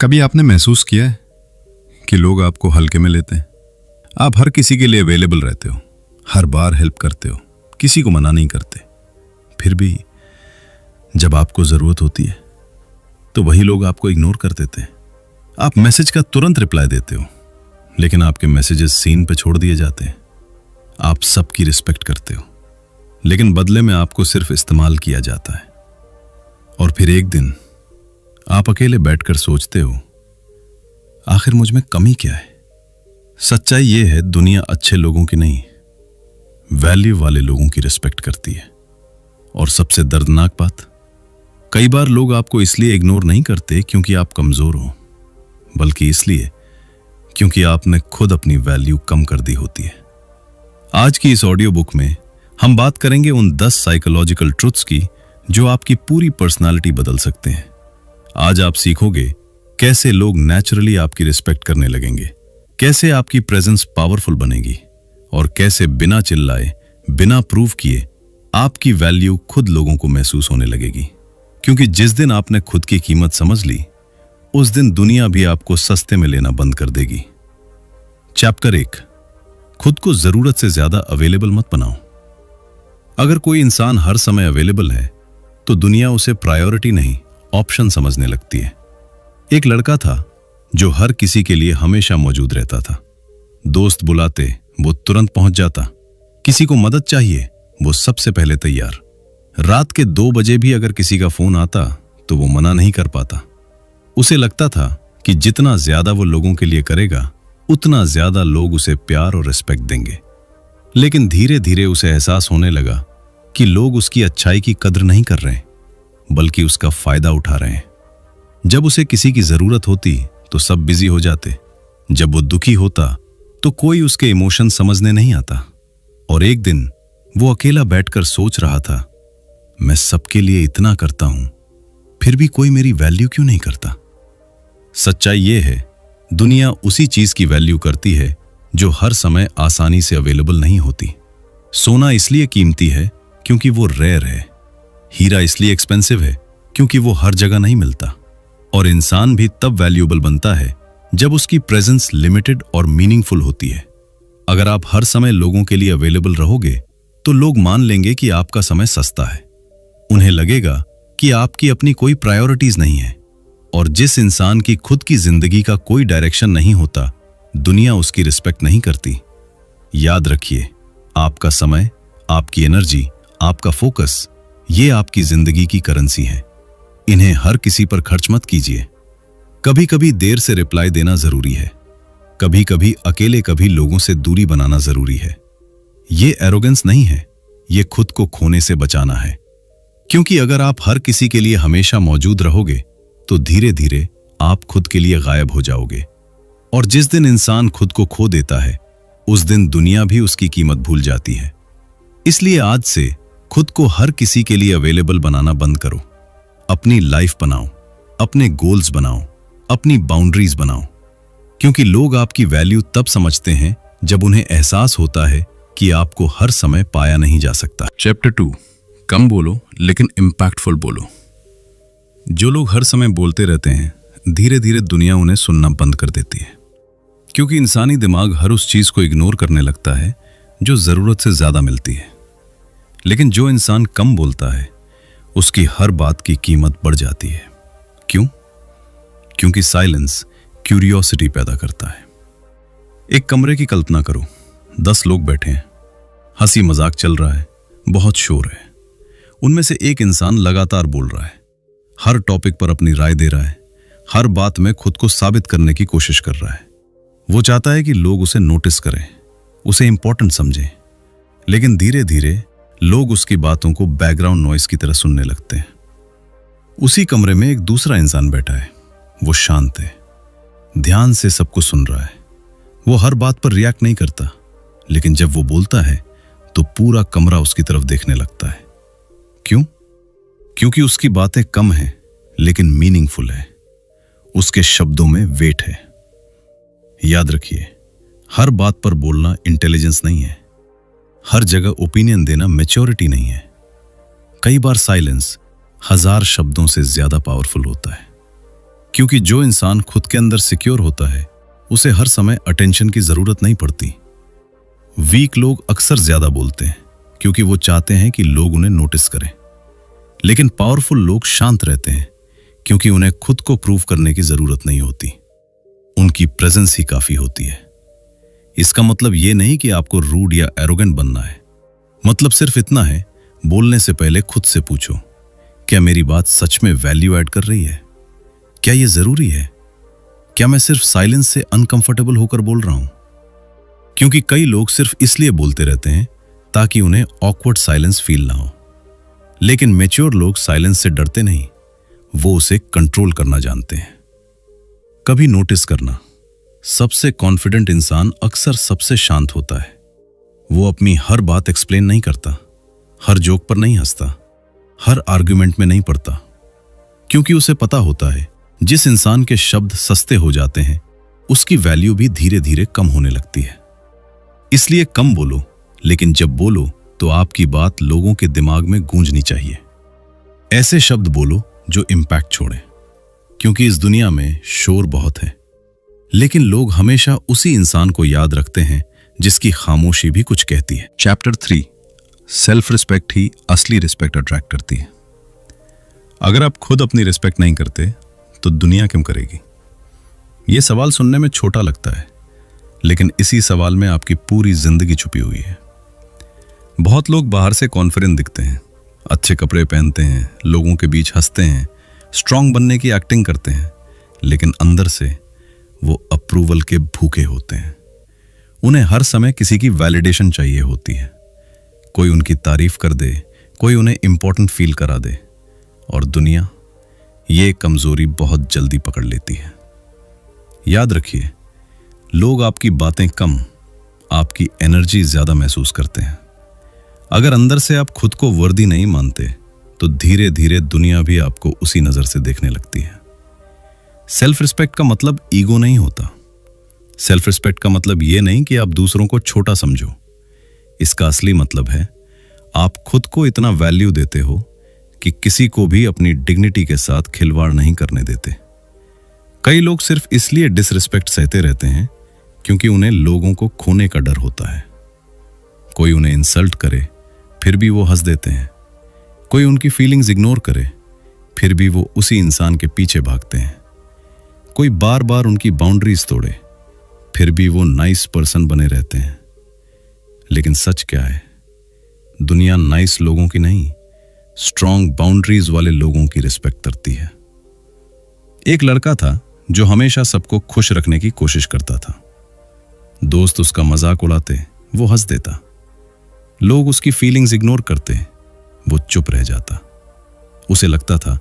कभी आपने महसूस किया है कि लोग आपको हल्के में लेते हैं? आप हर किसी के लिए अवेलेबल रहते हो, हर बार हेल्प करते हो, किसी को मना नहीं करते। फिर भी जब आपको जरूरत होती है तो वही लोग आपको इग्नोर कर देते हैं। आप मैसेज का तुरंत रिप्लाई देते हो, लेकिन आपके मैसेजेस सीन पे छोड़ दिए जाते हैं। आप सबकी रिस्पेक्ट करते हो, लेकिन बदले में आपको सिर्फ इस्तेमाल किया जाता है। और फिर एक दिन आप अकेले बैठकर सोचते हो, आखिर मुझ में कमी क्या है? सच्चाई यह है, दुनिया अच्छे लोगों की नहीं, वैल्यू वाले लोगों की रिस्पेक्ट करती है। और सबसे दर्दनाक बात, कई बार लोग आपको इसलिए इग्नोर नहीं करते क्योंकि आप कमजोर हो, बल्कि इसलिए क्योंकि आपने खुद अपनी वैल्यू कम कर दी होती है। आज की इस ऑडियो बुक में हम बात करेंगे उन 10 साइकोलॉजिकल ट्रुथ्स की जो आपकी पूरी पर्सनालिटी बदल सकते हैं। आज आप सीखोगे कैसे लोग नेचुरली आपकी रिस्पेक्ट करने लगेंगे, कैसे आपकी प्रेजेंस पावरफुल बनेगी, और कैसे बिना चिल्लाए, बिना प्रूव किए आपकी वैल्यू खुद लोगों को महसूस होने लगेगी। क्योंकि जिस दिन आपने खुद की कीमत समझ ली, उस दिन दुनिया भी आपको सस्ते में लेना बंद कर देगी। चैप्टर 1, खुद को जरूरत से ज्यादा अवेलेबल मत बनाओ। अगर कोई इंसान हर समय अवेलेबल है तो दुनिया उसे प्रायोरिटी नहीं, ऑप्शन समझने लगती है। एक लड़का था जो हर किसी के लिए हमेशा मौजूद रहता था। दोस्त बुलाते वो तुरंत पहुंच जाता, किसी को मदद चाहिए वो सबसे पहले तैयार। रात के 2 बजे भी अगर किसी का फोन आता तो वो मना नहीं कर पाता। उसे लगता था कि जितना ज्यादा वो लोगों के लिए करेगा, उतना ज्यादा लोग उसे प्यार और रिस्पेक्ट देंगे। लेकिन धीरे धीरे उसे एहसास होने लगा कि लोग उसकी अच्छाई की कद्र नहीं कर रहे, बल्कि उसका फायदा उठा रहे हैं। जब उसे किसी की जरूरत होती तो सब बिजी हो जाते, जब वो दुखी होता तो कोई उसके इमोशन समझने नहीं आता। और एक दिन वो अकेला बैठकर सोच रहा था, मैं सबके लिए इतना करता हूं, फिर भी कोई मेरी वैल्यू क्यों नहीं करता? सच्चाई ये है, दुनिया उसी चीज की वैल्यू करती है जो हर समय आसानी से अवेलेबल नहीं होती। सोना इसलिए कीमती है क्योंकि वो रेयर है, हीरा इसलिए एक्सपेंसिव है क्योंकि वो हर जगह नहीं मिलता, और इंसान भी तब वैल्यूएबल बनता है जब उसकी प्रेजेंस लिमिटेड और मीनिंगफुल होती है। अगर आप हर समय लोगों के लिए अवेलेबल रहोगे तो लोग मान लेंगे कि आपका समय सस्ता है। उन्हें लगेगा कि आपकी अपनी कोई प्रायोरिटीज नहीं है, और जिस इंसान की खुद की जिंदगी का कोई डायरेक्शन नहीं होता, दुनिया उसकी रिस्पेक्ट नहीं करती। याद रखिए, आपका समय, आपकी एनर्जी, आपका फोकस, ये आपकी जिंदगी की करेंसी है। इन्हें हर किसी पर खर्च मत कीजिए। कभी कभी देर से रिप्लाई देना जरूरी है, कभी कभी अकेले कभी लोगों से दूरी बनाना जरूरी है। ये एरोगेंस नहीं है, ये खुद को खोने से बचाना है। क्योंकि अगर आप हर किसी के लिए हमेशा मौजूद रहोगे तो धीरे धीरे आप खुद के लिए गायब हो जाओगे। और जिस दिन इंसान खुद को खो देता है, उस दिन दुनिया भी उसकी कीमत भूल जाती है। इसलिए आज से खुद को हर किसी के लिए अवेलेबल बनाना बंद करो। अपनी लाइफ बनाओ, अपने गोल्स बनाओ, अपनी बाउंड्रीज बनाओ। क्योंकि लोग आपकी वैल्यू तब समझते हैं जब उन्हें एहसास होता है कि आपको हर समय पाया नहीं जा सकता। चैप्टर 2, कम बोलो लेकिन इम्पैक्टफुल बोलो। जो लोग हर समय बोलते रहते हैं, धीरे धीरे दुनिया उन्हें सुनना बंद कर देती है। क्योंकि इंसानी दिमाग हर उस चीज को इग्नोर करने लगता है जो जरूरत से ज्यादा मिलती है। लेकिन जो इंसान कम बोलता है, उसकी हर बात की कीमत बढ़ जाती है। क्यों? क्योंकि साइलेंस क्यूरियोसिटी पैदा करता है। एक कमरे की कल्पना करो, 10 लोग बैठे हैं, हंसी मजाक चल रहा है, बहुत शोर है। उनमें से एक इंसान लगातार बोल रहा है, हर टॉपिक पर अपनी राय दे रहा है, हर बात में खुद को साबित करने की कोशिश कर रहा है। वो चाहता है कि लोग उसे नोटिस करें, उसे इंपॉर्टेंट समझें। लेकिन धीरे धीरे लोग उसकी बातों को बैकग्राउंड नॉइस की तरह सुनने लगते हैं। उसी कमरे में एक दूसरा इंसान बैठा है, वो शांत है, ध्यान से सब कुछ सुन रहा है। वो हर बात पर रिएक्ट नहीं करता, लेकिन जब वो बोलता है तो पूरा कमरा उसकी तरफ देखने लगता है। क्यों? क्योंकि उसकी बातें कम हैं लेकिन मीनिंगफुल है। उसके शब्दों में वेट है। याद रखिए, हर बात पर बोलना इंटेलिजेंस नहीं है, हर जगह ओपिनियन देना मैच्योरिटी नहीं है। कई बार साइलेंस 1000 शब्दों से ज्यादा पावरफुल होता है। क्योंकि जो इंसान खुद के अंदर सिक्योर होता है उसे हर समय अटेंशन की जरूरत नहीं पड़ती। वीक लोग अक्सर ज्यादा बोलते हैं क्योंकि वो चाहते हैं कि लोग उन्हें नोटिस करें, लेकिन पावरफुल लोग शांत रहते हैं क्योंकि उन्हें खुद को प्रूव करने की जरूरत नहीं होती। उनकी प्रेजेंस ही काफी होती है। इसका मतलब यह नहीं कि आपको रूड या एरोगेंट बनना है। मतलब सिर्फ इतना है, बोलने से पहले खुद से पूछो, क्या मेरी बात सच में वैल्यू ऐड कर रही है? क्या यह जरूरी है? क्या मैं सिर्फ साइलेंस से अनकंफर्टेबल होकर बोल रहा हूं? क्योंकि कई लोग सिर्फ इसलिए बोलते रहते हैं ताकि उन्हें ऑकवर्ड साइलेंस फील ना हो। लेकिन मैच्योर लोग साइलेंस से डरते नहीं, वो उसे कंट्रोल करना जानते हैं। कभी नोटिस करना, सबसे कॉन्फिडेंट इंसान अक्सर सबसे शांत होता है। वो अपनी हर बात एक्सप्लेन नहीं करता, हर जोक पर नहीं हंसता, हर आर्गुमेंट में नहीं पड़ता, क्योंकि उसे पता होता है जिस इंसान के शब्द सस्ते हो जाते हैं उसकी वैल्यू भी धीरे धीरे कम होने लगती है। इसलिए कम बोलो, लेकिन जब बोलो तो आपकी बात लोगों के दिमाग में गूंजनी चाहिए। ऐसे शब्द बोलो जो इम्पैक्ट छोड़े, क्योंकि इस दुनिया में शोर बहुत है, लेकिन लोग हमेशा उसी इंसान को याद रखते हैं जिसकी खामोशी भी कुछ कहती है। चैप्टर 3, सेल्फ रिस्पेक्ट ही असली रिस्पेक्ट अट्रैक्ट करती है। अगर आप खुद अपनी रिस्पेक्ट नहीं करते तो दुनिया क्यों करेगी? यह सवाल सुनने में छोटा लगता है, लेकिन इसी सवाल में आपकी पूरी जिंदगी छुपी हुई है। बहुत लोग बाहर से कॉन्फिडेंट दिखते हैं, अच्छे कपड़े पहनते हैं, लोगों के बीच हंसते हैं, स्ट्रांग बनने की एक्टिंग करते हैं, लेकिन अंदर से वो अप्रूवल के भूखे होते हैं। उन्हें हर समय किसी की वैलिडेशन चाहिए होती है। कोई उनकी तारीफ कर दे, कोई उन्हें इंपॉर्टेंट फील करा दे, और दुनिया ये कमजोरी बहुत जल्दी पकड़ लेती है। याद रखिए, लोग आपकी बातें कम, आपकी एनर्जी ज्यादा महसूस करते हैं। अगर अंदर से आप खुद को वर्दी नहीं मानते तो धीरे धीरे दुनिया भी आपको उसी नजर से देखने लगती है। सेल्फ रिस्पेक्ट का मतलब ईगो नहीं होता। सेल्फ रिस्पेक्ट का मतलब यह नहीं कि आप दूसरों को छोटा समझो। इसका असली मतलब है आप खुद को इतना वैल्यू देते हो कि किसी को भी अपनी डिग्निटी के साथ खिलवाड़ नहीं करने देते। कई लोग सिर्फ इसलिए डिसरिस्पेक्ट सहते रहते हैं क्योंकि उन्हें लोगों को खोने का डर होता है। कोई उन्हें इंसल्ट करे फिर भी वो हंस देते हैं। कोई उनकी फीलिंग्स इग्नोर करे फिर भी वो उसी इंसान के पीछे भागते हैं। कोई बार बार उनकी बाउंड्रीज तोड़े फिर भी वो नाइस पर्सन बने रहते हैं। लेकिन सच क्या है? दुनिया नाइस लोगों की नहीं, स्ट्रांग बाउंड्रीज वाले लोगों की रिस्पेक्ट करती है। एक लड़का था जो हमेशा सबको खुश रखने की कोशिश करता था। दोस्त उसका मजाक उड़ाते, वो हंस देता। लोग उसकी फीलिंग्स इग्नोर करते, वो चुप रह जाता। उसे लगता था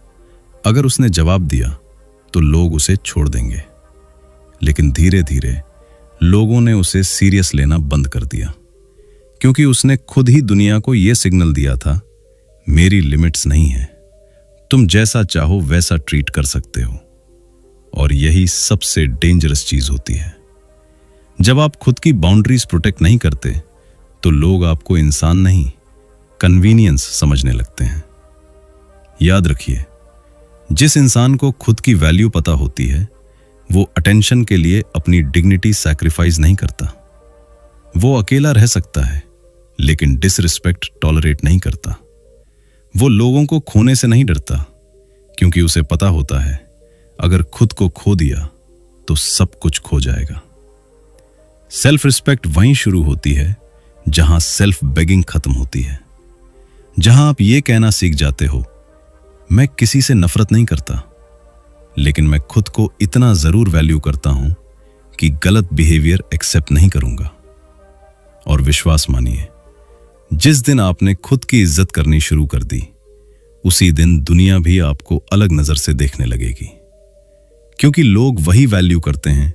अगर उसने जवाब दिया तो लोग उसे छोड़ देंगे। लेकिन धीरे धीरे लोगों ने उसे सीरियस लेना बंद कर दिया, क्योंकि उसने खुद ही दुनिया को यह सिग्नल दिया था, मेरी लिमिट्स नहीं है, तुम जैसा चाहो वैसा ट्रीट कर सकते हो। और यही सबसे डेंजरस चीज होती है। जब आप खुद की बाउंड्रीज प्रोटेक्ट नहीं करते तो लोग आपको इंसान नहीं, कन्वीनियंस समझने लगते हैं। याद रखिए, जिस इंसान को खुद की वैल्यू पता होती है वो अटेंशन के लिए अपनी डिग्निटी सैक्रिफाइस नहीं करता। वो अकेला रह सकता है लेकिन डिसरिस्पेक्ट टॉलरेट नहीं करता। वो लोगों को खोने से नहीं डरता, क्योंकि उसे पता होता है अगर खुद को खो दिया तो सब कुछ खो जाएगा। सेल्फ रिस्पेक्ट वहीं शुरू होती है जहां सेल्फ बेगिंग खत्म होती है। जहां आप ये कहना सीख जाते हो, मैं किसी से नफरत नहीं करता, लेकिन मैं खुद को इतना जरूर वैल्यू करता हूं कि गलत बिहेवियर एक्सेप्ट नहीं करूंगा। और विश्वास मानिए, जिस दिन आपने खुद की इज्जत करनी शुरू कर दी, उसी दिन दुनिया भी आपको अलग नजर से देखने लगेगी। क्योंकि लोग वही वैल्यू करते हैं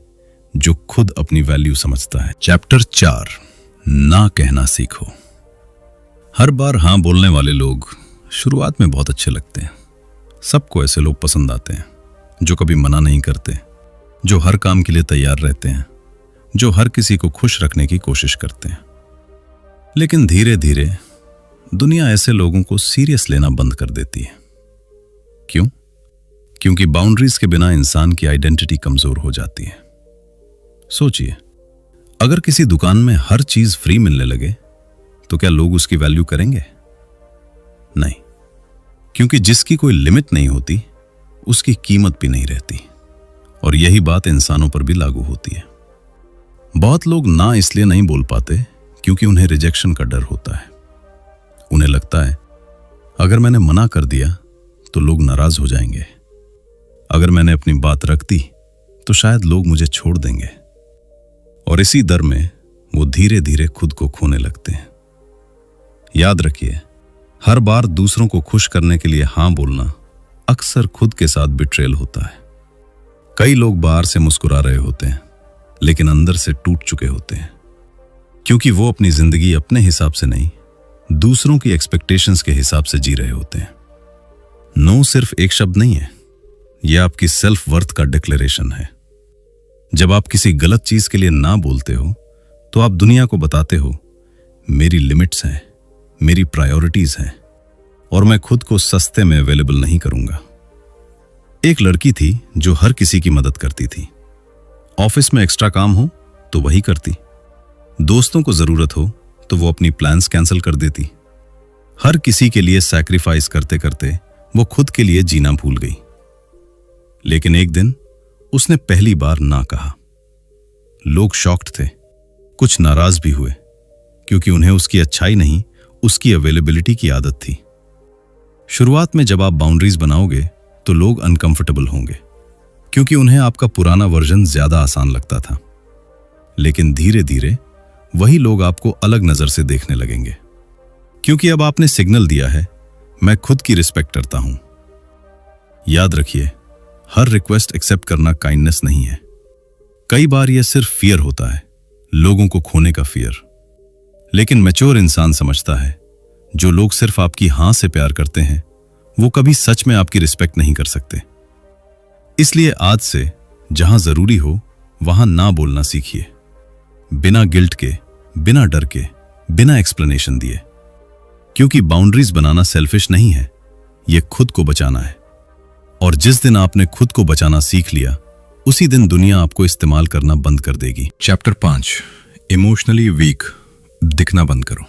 जो खुद अपनी वैल्यू समझता है। चैप्टर 4, ना कहना सीखो। हर बार हां बोलने वाले लोग शुरुआत में बहुत अच्छे लगते हैं। सबको ऐसे लोग पसंद आते हैं जो कभी मना नहीं करते, जो हर काम के लिए तैयार रहते हैं, जो हर किसी को खुश रखने की कोशिश करते हैं। लेकिन धीरे धीरे दुनिया ऐसे लोगों को सीरियस लेना बंद कर देती है। क्यों? क्योंकि बाउंड्रीज के बिना इंसान की आइडेंटिटी कमजोर हो जाती है। सोचिए, अगर किसी दुकान में हर चीज फ्री मिलने लगे तो क्या लोग उसकी वैल्यू करेंगे? नहीं, क्योंकि जिसकी कोई लिमिट नहीं होती उसकी कीमत भी नहीं रहती। और यही बात इंसानों पर भी लागू होती है। बहुत लोग ना इसलिए नहीं बोल पाते क्योंकि उन्हें रिजेक्शन का डर होता है। उन्हें लगता है अगर मैंने मना कर दिया तो लोग नाराज हो जाएंगे, अगर मैंने अपनी बात रख दी तो शायद लोग मुझे छोड़ देंगे। और इसी डर में वो धीरे धीरे खुद को खोने लगते हैं। याद रखिए, हर बार दूसरों को खुश करने के लिए हां बोलना अक्सर खुद के साथ बिट्रेल होता है। कई लोग बाहर से मुस्कुरा रहे होते हैं लेकिन अंदर से टूट चुके होते हैं, क्योंकि वो अपनी जिंदगी अपने हिसाब से नहीं, दूसरों की एक्सपेक्टेशंस के हिसाब से जी रहे होते हैं। नो सिर्फ एक शब्द नहीं है, यह आपकी सेल्फ वर्थ का डिक्लेरेशन है। जब आप किसी गलत चीज के लिए ना बोलते हो तो आप दुनिया को बताते हो मेरी लिमिट्स हैं, मेरी प्रायोरिटीज हैं और मैं खुद को सस्ते में अवेलेबल नहीं करूंगा। एक लड़की थी जो हर किसी की मदद करती थी। ऑफिस में एक्स्ट्रा काम हो तो वही करती, दोस्तों को जरूरत हो तो वो अपनी प्लान्स कैंसिल कर देती। हर किसी के लिए सैक्रिफाइस करते करते वो खुद के लिए जीना भूल गई। लेकिन एक दिन उसने पहली बार ना कहा। लोग शॉक्ड थे, कुछ नाराज भी हुए, क्योंकि उन्हें उसकी अच्छाई नहीं, उसकी अवेलेबिलिटी की आदत थी। शुरुआत में जब आप बाउंड्रीज बनाओगे तो लोग अनकंफर्टेबल होंगे, क्योंकि उन्हें आपका पुराना वर्जन ज्यादा आसान लगता था। लेकिन धीरे धीरे वही लोग आपको अलग नजर से देखने लगेंगे, क्योंकि अब आपने सिग्नल दिया है मैं खुद की रिस्पेक्ट करता हूं। याद रखिए, हर रिक्वेस्ट एक्सेप्ट करना काइंडनेस नहीं है। कई बार यह सिर्फ फियर होता है, लोगों को खोने का फियर। लेकिन मैच्योर इंसान समझता है जो लोग सिर्फ आपकी हां से प्यार करते हैं वो कभी सच में आपकी रिस्पेक्ट नहीं कर सकते। इसलिए आज से जहां जरूरी हो वहां ना बोलना सीखिए, बिना गिल्ट के, बिना डर के, बिना एक्सप्लेनेशन दिए। क्योंकि बाउंड्रीज बनाना सेल्फिश नहीं है, यह खुद को बचाना है। और जिस दिन आपने खुद को बचाना सीख लिया उसी दिन दुनिया आपको इस्तेमाल करना बंद कर देगी। चैप्टर 5, इमोशनली वीक दिखना बंद करो।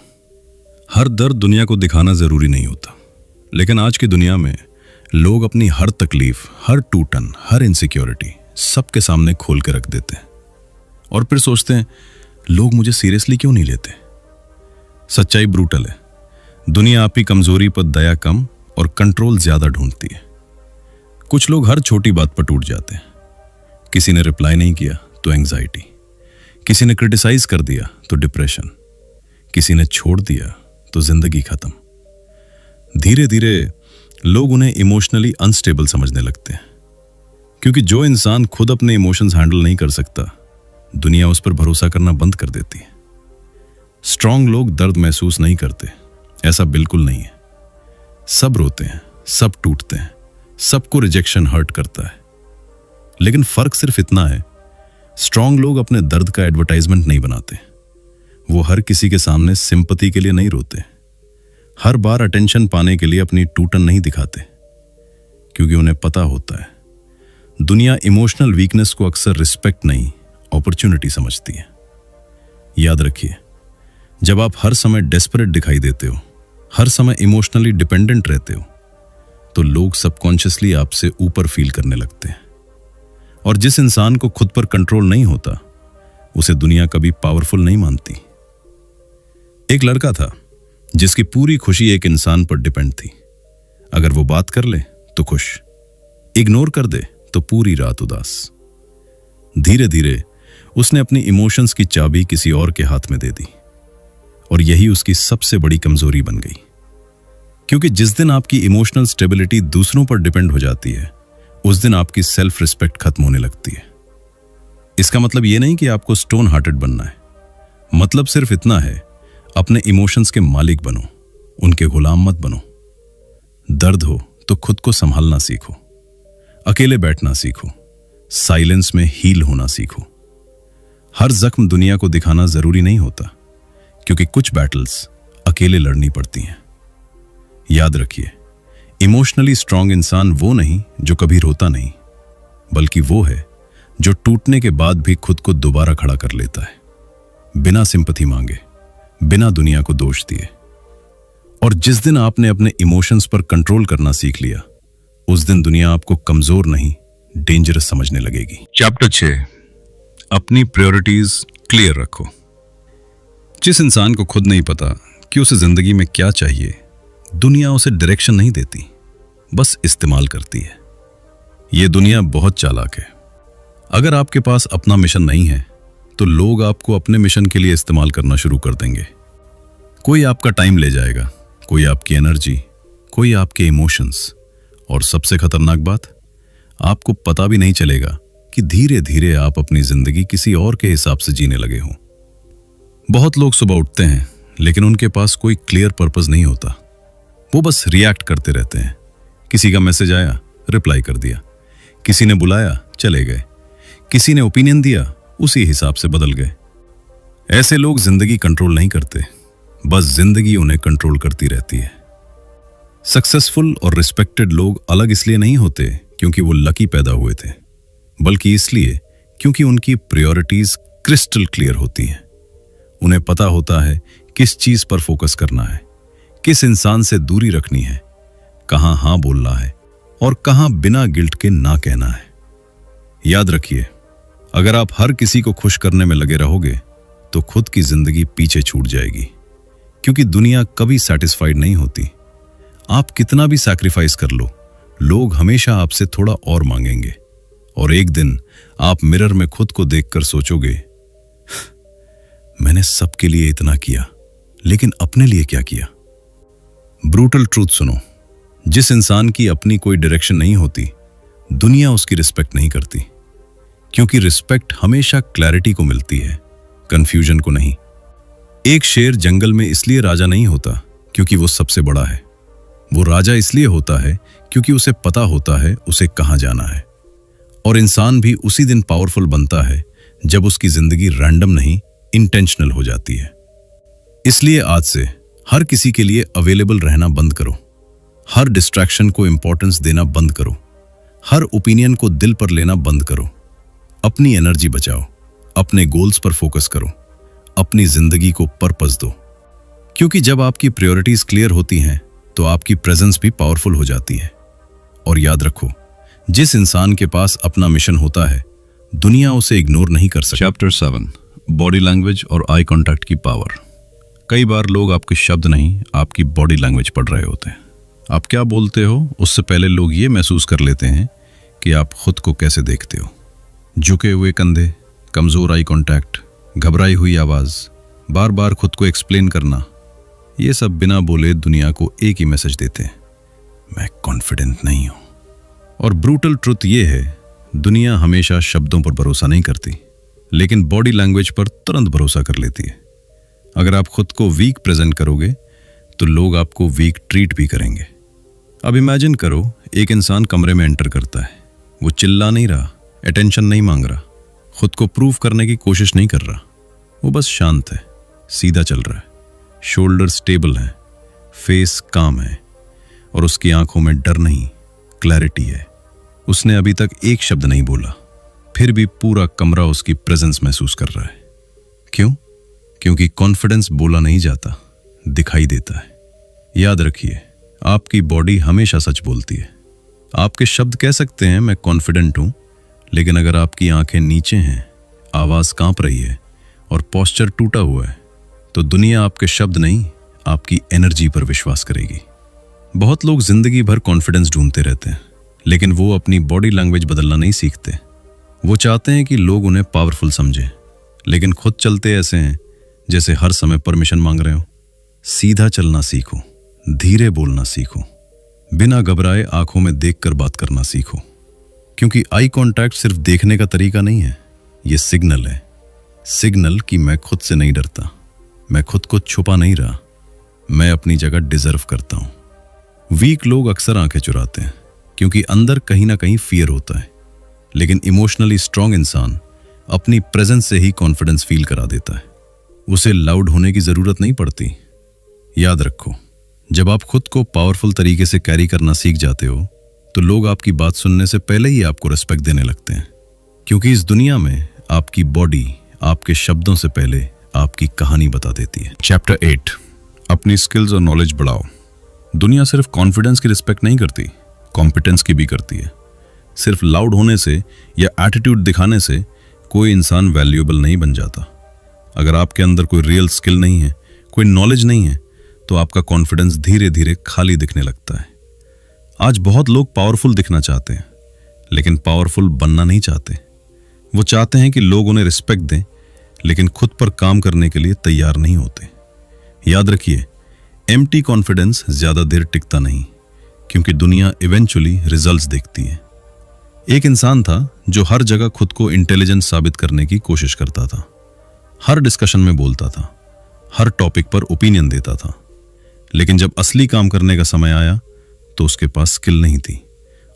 हर दर्द दुनिया को दिखाना जरूरी नहीं होता, लेकिन आज की दुनिया में लोग अपनी हर तकलीफ, हर टूटन, हर इनसिक्योरिटी सबके सामने खोल के रख देते हैं और फिर सोचते हैं लोग मुझे सीरियसली क्यों नहीं लेते। सच्चाई ब्रूटल है। दुनिया आपकी कमजोरी पर दया कम और कंट्रोल ज्यादा ढूंढती है। कुछ लोग हर छोटी बात पर टूट जाते हैं। किसी ने रिप्लाई नहीं किया तो एंजाइटी, किसी ने क्रिटिसाइज कर दिया तो डिप्रेशन, किसी ने छोड़ दिया तो जिंदगी खत्म। धीरे धीरे लोग उन्हें इमोशनली अनस्टेबल समझने लगते हैं, क्योंकि जो इंसान खुद अपने इमोशंस हैंडल नहीं कर सकता दुनिया उस पर भरोसा करना बंद कर देती है। स्ट्रांग लोग दर्द महसूस नहीं करते, ऐसा बिल्कुल नहीं है। सब रोते हैं, सब टूटते हैं, सबको रिजेक्शन हर्ट करता है। लेकिन फर्क सिर्फ इतना है, स्ट्रांग लोग अपने दर्द का एडवर्टाइजमेंट नहीं बनाते। वो हर किसी के सामने सिंपैथी के लिए नहीं रोते, हर बार अटेंशन पाने के लिए अपनी टूटन नहीं दिखाते, क्योंकि उन्हें पता होता है दुनिया इमोशनल वीकनेस को अक्सर रिस्पेक्ट नहीं, अपॉर्चुनिटी समझती है। याद रखिए, जब आप हर समय डेस्परेट दिखाई देते हो, हर समय इमोशनली डिपेंडेंट रहते हो, तो लोग सबकॉन्शियसली आपसे ऊपर फील करने लगते हैं। और जिस इंसान को खुद पर कंट्रोल नहीं होता उसे दुनिया कभी पावरफुल नहीं मानती। एक लड़का था जिसकी पूरी खुशी एक इंसान पर डिपेंड थी। अगर वो बात कर ले तो खुश, इग्नोर कर दे तो पूरी रात उदास। धीरे धीरे उसने अपनी इमोशंस की चाबी किसी और के हाथ में दे दी और यही उसकी सबसे बड़ी कमजोरी बन गई। क्योंकि जिस दिन आपकी इमोशनल स्टेबिलिटी दूसरों पर डिपेंड हो जाती है उस दिन आपकी सेल्फ रिस्पेक्ट खत्म होने लगती है। इसका मतलब यह नहीं कि आपको स्टोन हार्टेड बनना है, मतलब सिर्फ इतना है अपने इमोशंस के मालिक बनो, उनके गुलाम मत बनो। दर्द हो तो खुद को संभालना सीखो, अकेले बैठना सीखो, साइलेंस में हील होना सीखो। हर जख्म दुनिया को दिखाना जरूरी नहीं होता, क्योंकि कुछ बैटल्स अकेले लड़नी पड़ती हैं। याद रखिए, इमोशनली स्ट्रांग इंसान वो नहीं जो कभी रोता नहीं, बल्कि वो है जो टूटने के बाद भी खुद को दोबारा खड़ा कर लेता है, बिना सिंपैथी मांगे, बिना दुनिया को दोष दिए। और जिस दिन आपने अपने इमोशंस पर कंट्रोल करना सीख लिया, उस दिन दुनिया आपको कमजोर नहीं, डेंजरस समझने लगेगी। चैप्टर 6, अपनी प्रायोरिटीज क्लियर रखो। जिस इंसान को खुद नहीं पता कि उसे जिंदगी में क्या चाहिए, दुनिया उसे डायरेक्शन नहीं देती, बस इस्तेमाल करती है। यह दुनिया बहुत चालाक है। अगर आपके पास अपना मिशन नहीं है तो लोग आपको अपने मिशन के लिए इस्तेमाल करना शुरू कर देंगे। कोई आपका टाइम ले जाएगा, कोई आपकी एनर्जी, कोई आपके इमोशंस, और सबसे खतरनाक बात, आपको पता भी नहीं चलेगा कि धीरे धीरे आप अपनी जिंदगी किसी और के हिसाब से जीने लगे हों। बहुत लोग सुबह उठते हैं लेकिन उनके पास कोई क्लियर पर्पस नहीं होता। वो बस रिएक्ट करते रहते हैं। किसी का मैसेज आया, रिप्लाई कर दिया, किसी ने बुलाया, चले गए, किसी ने ओपिनियन दिया, उसी हिसाब से बदल गए। ऐसे लोग जिंदगी कंट्रोल नहीं करते, बस जिंदगी उन्हें कंट्रोल करती रहती है। सक्सेसफुल और रिस्पेक्टेड लोग अलग इसलिए नहीं होते क्योंकि वो लकी पैदा हुए थे, बल्कि इसलिए क्योंकि उनकी प्रायोरिटीज क्रिस्टल क्लियर होती हैं। उन्हें पता होता है किस चीज पर फोकस करना है, किस इंसान से दूरी रखनी है, कहां हां बोलना है और कहां बिना गिल्ट के ना कहना है। याद रखिए, अगर आप हर किसी को खुश करने में लगे रहोगे तो खुद की जिंदगी पीछे छूट जाएगी, क्योंकि दुनिया कभी सैटिस्फाइड नहीं होती। आप कितना भी सैक्रिफाइस कर लो, लोग हमेशा आपसे थोड़ा और मांगेंगे, और एक दिन आप मिरर में खुद को देखकर सोचोगे, मैंने सबके लिए इतना किया, लेकिन अपने लिए क्या किया? ब्रूटल ट्रूथ सुनो, जिस इंसान की अपनी कोई डायरेक्शन नहीं होती, दुनिया उसकी रिस्पेक्ट नहीं करती, क्योंकि रिस्पेक्ट हमेशा क्लैरिटी को मिलती है, कंफ्यूजन को नहीं। एक शेर जंगल में इसलिए राजा नहीं होता क्योंकि वो सबसे बड़ा है, वो राजा इसलिए होता है क्योंकि उसे पता होता है उसे कहां जाना है। और इंसान भी उसी दिन पावरफुल बनता है जब उसकी जिंदगी रैंडम नहीं, इंटेंशनल हो जाती है। इसलिए आज से हर किसी के लिए अवेलेबल रहना बंद करो, हर डिस्ट्रैक्शन को इंपॉर्टेंस देना बंद करो, हर ओपिनियन को दिल पर लेना बंद करो। अपनी एनर्जी बचाओ, अपने गोल्स पर फोकस करो, अपनी जिंदगी को पर्पस दो, क्योंकि जब आपकी प्रायोरिटीज क्लियर होती हैं तो आपकी प्रेजेंस भी पावरफुल हो जाती है। और याद रखो, जिस इंसान के पास अपना मिशन होता है, दुनिया उसे इग्नोर नहीं कर सकती। चैप्टर 7, बॉडी लैंग्वेज और आई कांटेक्ट की पावर। कई बार लोग आपके शब्द नहीं, आपकी बॉडी लैंग्वेज पढ़ रहे होते हैं। आप क्या बोलते हो उससे पहले लोग ये महसूस कर लेते हैं कि आप खुद को कैसे देखते हो। झुके हुए कंधे, कमजोर आई कांटेक्ट, घबराई हुई आवाज, बार बार खुद को एक्सप्लेन करना, ये सब बिना बोले दुनिया को एक ही मैसेज देते हैं, मैं कॉन्फिडेंट नहीं हूं। और ब्रूटल ट्रुथ ये है, दुनिया हमेशा शब्दों पर भरोसा नहीं करती, लेकिन बॉडी लैंग्वेज पर तुरंत भरोसा कर लेती है। अगर आप खुद को वीक प्रेजेंट करोगे तो लोग आपको वीक ट्रीट भी करेंगे। अब इमेजिन करो, एक इंसान कमरे में एंटर करता है, वो चिल्ला नहीं रहा, अटेंशन नहीं मांग रहा, खुद को प्रूव करने की कोशिश नहीं कर रहा, वो बस शांत है, सीधा चल रहा है, शोल्डर स्टेबल है, फेस काम है, और उसकी आंखों में डर नहीं, क्लैरिटी है। उसने अभी तक एक शब्द नहीं बोला, फिर भी पूरा कमरा उसकी प्रेजेंस महसूस कर रहा है। क्यों? क्योंकि कॉन्फिडेंस बोला नहीं जाता, दिखाई देता है। याद रखिए, आपकी बॉडी हमेशा सच बोलती है। आपके शब्द कह सकते हैं मैं कॉन्फिडेंट हूं, लेकिन अगर आपकी आंखें नीचे हैं, आवाज कांप रही है और पोस्चर टूटा हुआ है, तो दुनिया आपके शब्द नहीं, आपकी एनर्जी पर विश्वास करेगी। बहुत लोग जिंदगी भर कॉन्फिडेंस ढूंढते रहते हैं, लेकिन वो अपनी बॉडी लैंग्वेज बदलना नहीं सीखते। वो चाहते हैं कि लोग उन्हें पावरफुल समझें, लेकिन खुद चलते ऐसे हैं जैसे हर समय परमिशन मांग रहे हो। सीधा चलना सीखो, धीरे बोलना सीखो, बिना घबराए आंखों में देखकर बात करना सीखो, क्योंकि आई कांटेक्ट सिर्फ देखने का तरीका नहीं है, ये सिग्नल है। सिग्नल कि मैं खुद से नहीं डरता, मैं खुद को छुपा नहीं रहा, मैं अपनी जगह डिजर्व करता हूं। वीक लोग अक्सर आंखें चुराते हैं क्योंकि अंदर कहीं ना कहीं फियर होता है, लेकिन इमोशनली स्ट्रांग इंसान अपनी प्रेजेंस से ही कॉन्फिडेंस फील करा देता है। उसे लाउड होने की जरूरत नहीं पड़ती। याद रखो, जब आप खुद को पावरफुल तरीके से कैरी करना सीख जाते हो तो लोग आपकी बात सुनने से पहले ही आपको रिस्पेक्ट देने लगते हैं, क्योंकि इस दुनिया में आपकी बॉडी आपके शब्दों से पहले आपकी कहानी बता देती है। चैप्टर 8, अपनी स्किल्स और नॉलेज बढ़ाओ। दुनिया सिर्फ कॉन्फिडेंस की रिस्पेक्ट नहीं करती, कॉम्पिटेंस की भी करती है। सिर्फ लाउड होने से या एटीट्यूड दिखाने से कोई इंसान वैल्यूएबल नहीं बन जाता। अगर आपके अंदर कोई रियल स्किल नहीं है, कोई नॉलेज नहीं है, तो आपका कॉन्फिडेंस धीरे धीरे खाली दिखने लगता है। आज बहुत लोग पावरफुल दिखना चाहते हैं, लेकिन पावरफुल बनना नहीं चाहते। वो चाहते हैं कि लोग उन्हें रिस्पेक्ट दें, लेकिन खुद पर काम करने के लिए तैयार नहीं होते। याद रखिए, एम्प्टी कॉन्फिडेंस ज्यादा देर टिकता नहीं, क्योंकि दुनिया इवेंचुअली रिजल्ट्स देखती है। एक इंसान था जो हर जगह खुद को इंटेलिजेंट साबित करने की कोशिश करता था, हर डिस्कशन में बोलता था, हर टॉपिक पर ओपिनियन देता था, लेकिन जब असली काम करने का समय आया तो उसके पास स्किल नहीं थी,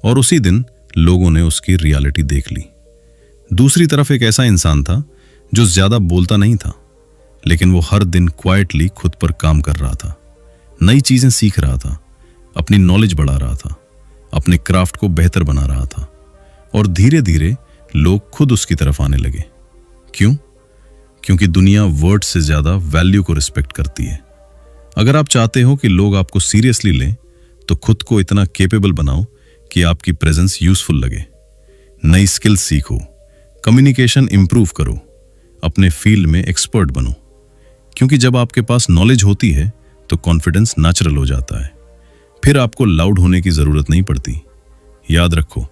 और उसी दिन लोगों ने उसकी रियलिटी देख ली। दूसरी तरफ एक ऐसा इंसान था जो ज्यादा बोलता नहीं था, लेकिन वो हर दिन क्वाइटली खुद पर काम कर रहा था, नई चीजें सीख रहा था, अपनी नॉलेज बढ़ा रहा था, अपने क्राफ्ट को बेहतर बना रहा था, और धीरे धीरे लोग खुद उसकी तरफ आने लगे। क्यों? क्योंकि दुनिया वर्ड से ज्यादा वैल्यू को रिस्पेक्ट करती है। अगर आप चाहते हो कि लोग आपको सीरियसली लें, तो खुद को इतना केपेबल बनाओ कि आपकी प्रेजेंस यूजफुल लगे। नई स्किल्स सीखो, कम्युनिकेशन इंप्रूव करो, अपने फील्ड में एक्सपर्ट बनो, क्योंकि जब आपके पास नॉलेज होती है तो कॉन्फिडेंस नेचुरल हो जाता है। फिर आपको लाउड होने की जरूरत नहीं पड़ती। याद रखो,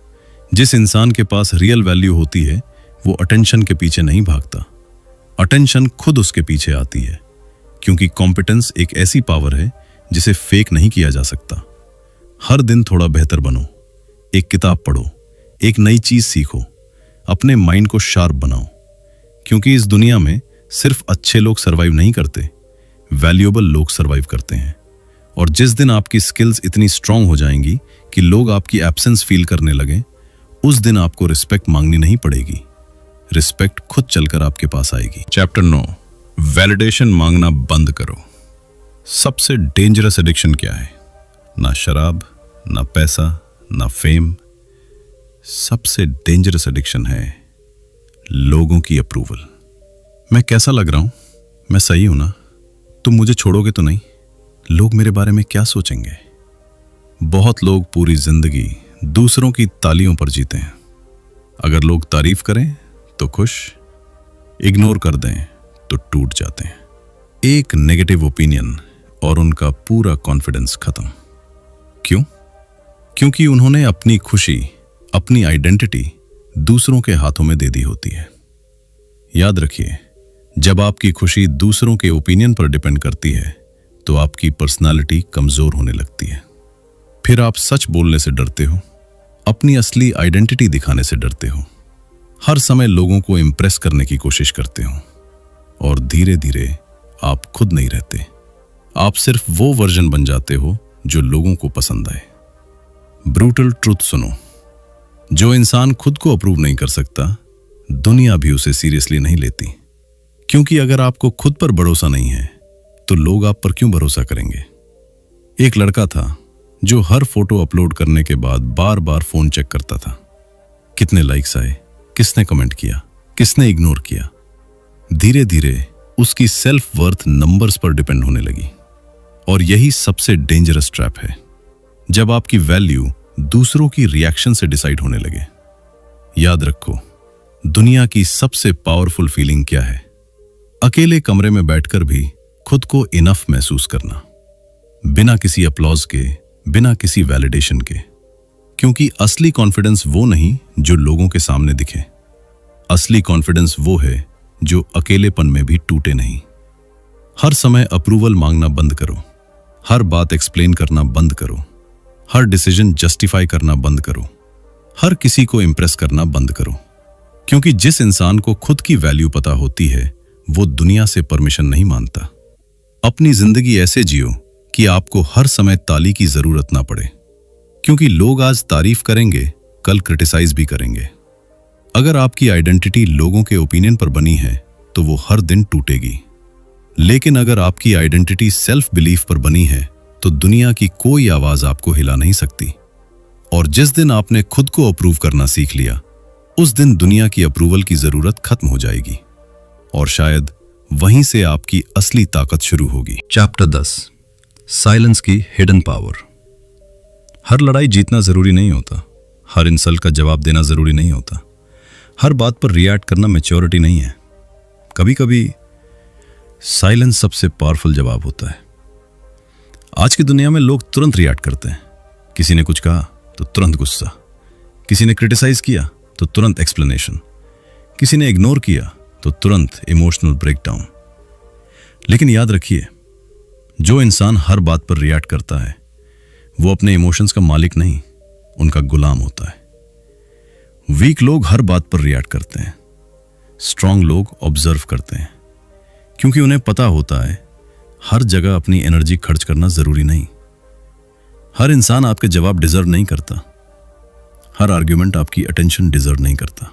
जिस इंसान के पास रियल वैल्यू होती है वो अटेंशन के पीछे नहीं भागता, अटेंशन खुद उसके पीछे आती है, क्योंकि कॉम्पिटेंस एक ऐसी पावर है जिसे फेक नहीं किया जा सकता। हर दिन थोड़ा बेहतर बनो, एक किताब पढ़ो, एक नई चीज सीखो, अपने माइंड को शार्प बनाओ, क्योंकि इस दुनिया में सिर्फ अच्छे लोग सरवाइव नहीं करते, वैल्यूएबल लोग सरवाइव करते हैं। और जिस दिन आपकी स्किल्स इतनी स्ट्रांग हो जाएंगी कि लोग आपकी एब्सेंस फील करने लगे, उस दिन आपको रिस्पेक्ट मांगनी नहीं पड़ेगी, रिस्पेक्ट खुद चलकर आपके पास आएगी। चैप्टर 9, वैलिडेशन मांगना बंद करो। सबसे डेंजरस एडिक्शन क्या है? ना शराब, ना पैसा, ना फेम। सबसे डेंजरस एडिक्शन है लोगों की अप्रूवल। मैं कैसा लग रहा हूं? मैं सही हूं ना? तुम मुझे छोड़ोगे तो नहीं? लोग मेरे बारे में क्या सोचेंगे? बहुत लोग पूरी जिंदगी दूसरों की तालियों पर जीते हैं। अगर लोग तारीफ करें तो खुश, इग्नोर कर दें तो टूट जाते हैं। एक नेगेटिव ओपिनियन और उनका पूरा कॉन्फिडेंस खत्म। क्यों? क्योंकि उन्होंने अपनी खुशी, अपनी आइडेंटिटी दूसरों के हाथों में दे दी होती है। याद रखिए, जब आपकी खुशी दूसरों के ओपिनियन पर डिपेंड करती है तो आपकी पर्सनालिटी कमजोर होने लगती है। फिर आप सच बोलने से डरते हो, अपनी असली आइडेंटिटी दिखाने से डरते हो, हर समय लोगों को इंप्रेस करने की कोशिश करते हो, और धीरे धीरे आप खुद नहीं रहते। आप सिर्फ वो वर्जन बन जाते हो जो लोगों को पसंद आए। ब्रूटल ट्रूथ सुनो, जो इंसान खुद को अप्रूव नहीं कर सकता, दुनिया भी उसे सीरियसली नहीं लेती। क्योंकि अगर आपको खुद पर भरोसा नहीं है तो लोग आप पर क्यों भरोसा करेंगे? एक लड़का था जो हर फोटो अपलोड करने के बाद बार बार फोन चेक करता था, कितने लाइक्स आए, किसने कमेंट किया, किसने इग्नोर किया। धीरे धीरे उसकी सेल्फ वर्थ नंबर्स पर डिपेंड होने लगी, और यही सबसे डेंजरस ट्रैप है, जब आपकी वैल्यू दूसरों की रिएक्शन से डिसाइड होने लगे। याद रखो, दुनिया की सबसे पावरफुल फीलिंग क्या है? अकेले कमरे में बैठकर भी खुद को इनफ महसूस करना, बिना किसी अपलॉज के, बिना किसी वैलिडेशन के। क्योंकि असली कॉन्फिडेंस वो नहीं जो लोगों के सामने दिखे, असली कॉन्फिडेंस वो है जो अकेलेपन में भी टूटे नहीं। हर समय अप्रूवल मांगना बंद करो, हर बात एक्सप्लेन करना बंद करो, हर डिसीजन जस्टिफाई करना बंद करो, हर किसी को इंप्रेस करना बंद करो। क्योंकि जिस इंसान को खुद की वैल्यू पता होती है वो दुनिया से परमिशन नहीं मांगता। अपनी जिंदगी ऐसे जियो कि आपको हर समय ताली की जरूरत ना पड़े, क्योंकि लोग आज तारीफ करेंगे, कल क्रिटिसाइज भी करेंगे। अगर आपकी आइडेंटिटी लोगों के ओपिनियन पर बनी है तो वो हर दिन टूटेगी, लेकिन अगर आपकी आइडेंटिटी सेल्फ बिलीफ पर बनी है तो दुनिया की कोई आवाज आपको हिला नहीं सकती। और जिस दिन आपने खुद को अप्रूव करना सीख लिया, उस दिन दुनिया की अप्रूवल की जरूरत खत्म हो जाएगी और शायद वहीं से आपकी असली ताकत शुरू होगी। चैप्टर 10, साइलेंस की हिडन पावर। हर लड़ाई जीतना जरूरी नहीं होता, हर इंसल्ट का जवाब देना जरूरी नहीं होता, हर बात पर रिएक्ट करना मैच्योरिटी नहीं है। कभी कभी साइलेंस सबसे पावरफुल जवाब होता है। आज की दुनिया में लोग तुरंत रिएक्ट करते हैं। किसी ने कुछ कहा तो तुरंत गुस्सा, किसी ने क्रिटिसाइज किया तो तुरंत एक्सप्लेनेशन, किसी ने इग्नोर किया तो तुरंत इमोशनल ब्रेकडाउन। लेकिन याद रखिए, जो इंसान हर बात पर रिएक्ट करता है वो अपने इमोशंस का मालिक नहीं, उनका गुलाम होता है। वीक लोग हर बात पर रिएक्ट करते हैं, स्ट्रांग लोग ऑब्जर्व करते हैं, क्योंकि उन्हें पता होता है हर जगह अपनी एनर्जी खर्च करना जरूरी नहीं। हर इंसान आपके जवाब डिजर्व नहीं करता, हर आर्ग्यूमेंट आपकी अटेंशन डिजर्व नहीं करता।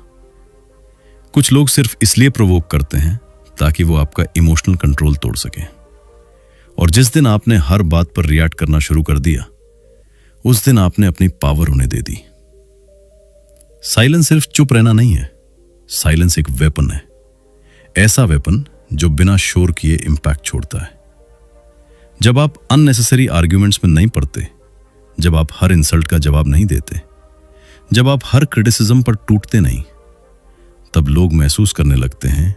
कुछ लोग सिर्फ इसलिए प्रोवोक करते हैं ताकि वो आपका इमोशनल कंट्रोल तोड़ सकें। और जिस दिन आपने हर बात पर रिएक्ट करना शुरू कर दिया, उस दिन आपने अपनी पावर उन्हें दे दी। साइलेंस सिर्फ चुप रहना नहीं है, साइलेंस एक वेपन है, ऐसा वेपन जो बिना शोर किए इंपैक्ट छोड़ता है। जब आप अननेसेसरी आर्ग्यूमेंट्स में नहीं पड़ते, जब आप हर इंसल्ट का जवाब नहीं देते, जब आप हर क्रिटिसिज्म पर टूटते नहीं, तब लोग महसूस करने लगते हैं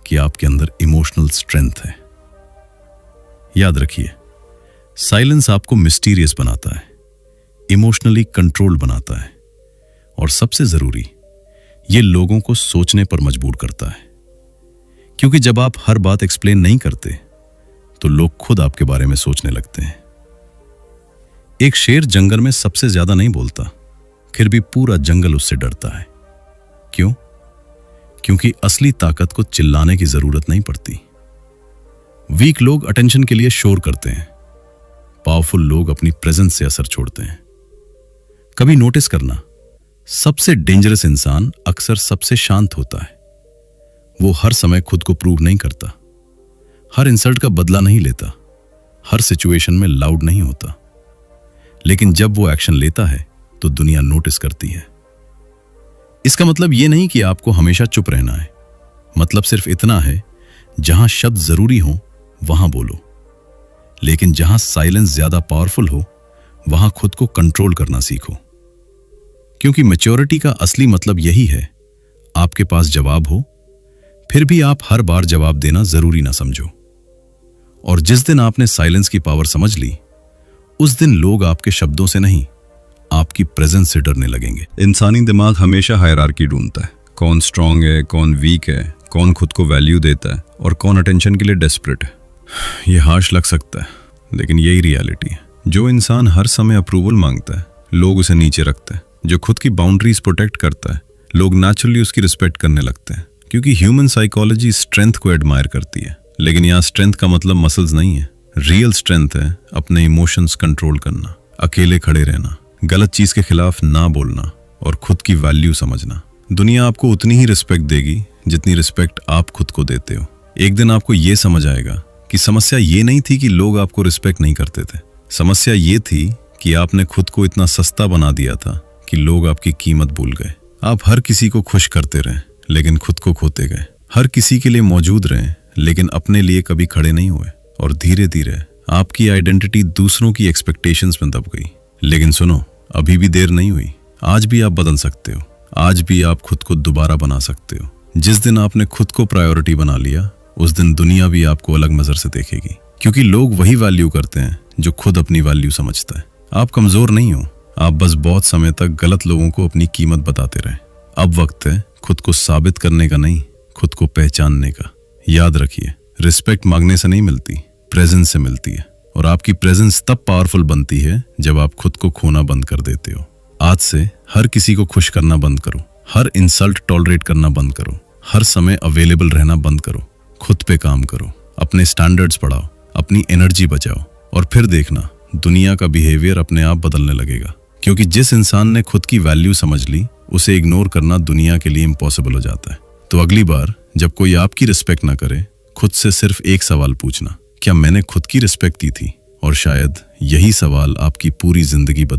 कि आपके अंदर इमोशनल स्ट्रेंथ है। याद रखिए, साइलेंस आपको मिस्टीरियस बनाता है, इमोशनली कंट्रोल बनाता है और सबसे जरूरी, ये लोगों को सोचने पर मजबूर करता है। क्योंकि जब आप हर बात एक्सप्लेन नहीं करते तो लोग खुद आपके बारे में सोचने लगते हैं। एक शेर जंगल में सबसे ज्यादा नहीं बोलता, फिर भी पूरा जंगल उससे डरता है। क्यों? क्योंकि असली ताकत को चिल्लाने की जरूरत नहीं पड़ती। वीक लोग अटेंशन के लिए शोर करते हैं, पावरफुल लोग अपनी प्रेजेंस से असर छोड़ते हैं। कभी नोटिस करना, सबसे डेंजरस इंसान अक्सर सबसे शांत होता है। वो हर समय खुद को प्रूव नहीं करता, हर इंसल्ट का बदला नहीं लेता, हर सिचुएशन में लाउड नहीं होता। लेकिन जब वो एक्शन लेता है तो दुनिया नोटिस करती है। इसका मतलब ये नहीं कि आपको हमेशा चुप रहना है, मतलब सिर्फ इतना है, जहां शब्द जरूरी हो वहां बोलो, लेकिन जहां साइलेंस ज्यादा पावरफुल हो वहां खुद को कंट्रोल करना सीखो। क्योंकि मैच्योरिटी का असली मतलब यही है, आपके पास जवाब हो, फिर भी आप हर बार जवाब देना जरूरी ना समझो। और जिस दिन आपने साइलेंस की पावर समझ ली, उस दिन लोग आपके शब्दों से नहीं, आपकी प्रेजेंस से डरने लगेंगे। इंसानी दिमाग हमेशा हायरार्की ढूंढता है, कौन स्ट्रांग है, कौन वीक है, कौन खुद को वैल्यू देता है और कौन अटेंशन के लिए डेस्परेट है। यह हार्श लग सकता है, लेकिन यही रियलिटी है। जो इंसान हर समय अप्रूवल मांगता है, लोग उसे नीचे रखते हैं। जो खुद की बाउंड्रीज प्रोटेक्ट करता है, लोग नेचुरली उसकी रिस्पेक्ट करने लगते हैं। क्योंकि ह्यूमन साइकोलॉजी स्ट्रेंथ को एडमायर करती है, लेकिन यहाँ स्ट्रेंथ का मतलब मसल्स नहीं है। रियल स्ट्रेंथ है अपने इमोशंस कंट्रोल करना, अकेले खड़े रहना, गलत चीज के खिलाफ ना बोलना और खुद की वैल्यू समझना। दुनिया आपको उतनी ही रिस्पेक्ट देगी जितनी रिस्पेक्ट आप खुद को देते हो। एक दिन आपको ये समझ आएगा कि समस्या ये नहीं थी कि लोग आपको रिस्पेक्ट नहीं करते थे, समस्या ये थी कि आपने खुद को इतना सस्ता बना दिया था कि लोग आपकी कीमत भूल गए। आप हर किसी को खुश करते रहे लेकिन खुद को खोते गए, हर किसी के लिए मौजूद रहे लेकिन अपने लिए कभी खड़े नहीं हुए, और धीरे धीरे आपकी आइडेंटिटी दूसरों की एक्सपेक्टेशंस में दब गई। लेकिन सुनो, अभी भी देर नहीं हुई, आज भी आप बदल सकते हो, आज भी आप खुद को दोबारा बना सकते हो। जिस दिन आपने खुद को प्रायोरिटी बना लिया, उस दिन दुनिया भी आपको अलग नजर से देखेगी, क्योंकि लोग वही वैल्यू करते हैं जो खुद अपनी वैल्यू समझता है। आप कमजोर नहीं हो, आप बस बहुत समय तक गलत लोगों को अपनी कीमत बताते रहे। अब वक्त है खुद को साबित करने का नहीं, खुद को पहचानने का। याद रखिए, रिस्पेक्ट मांगने से नहीं मिलती, प्रेजेंस से मिलती है। और आपकी प्रेजेंस तब पावरफुल बनती है जब आप खुद को खोना बंद कर देते हो। आज से हर किसी को खुश करना बंद करो, हर इंसल्ट टॉलरेट करना बंद करो, हर समय अवेलेबल रहना बंद करो, खुद पे काम करो, अपने स्टैंडर्ड्स बढ़ाओ, अपनी एनर्जी बचाओ, और फिर देखना दुनिया का बिहेवियर अपने आप बदलने लगेगा। क्योंकि जिस इंसान ने खुद की वैल्यू समझ ली, उसे इग्नोर करना दुनिया के लिए इम्पॉसिबल हो जाता है। तो अगली बार जब कोई आपकी रिस्पेक्ट ना करे, खुद से सिर्फ एक सवाल पूछना, क्या मैंने खुद की रिस्पेक्ट दी थी? और शायद यही सवाल आपकी पूरी जिंदगी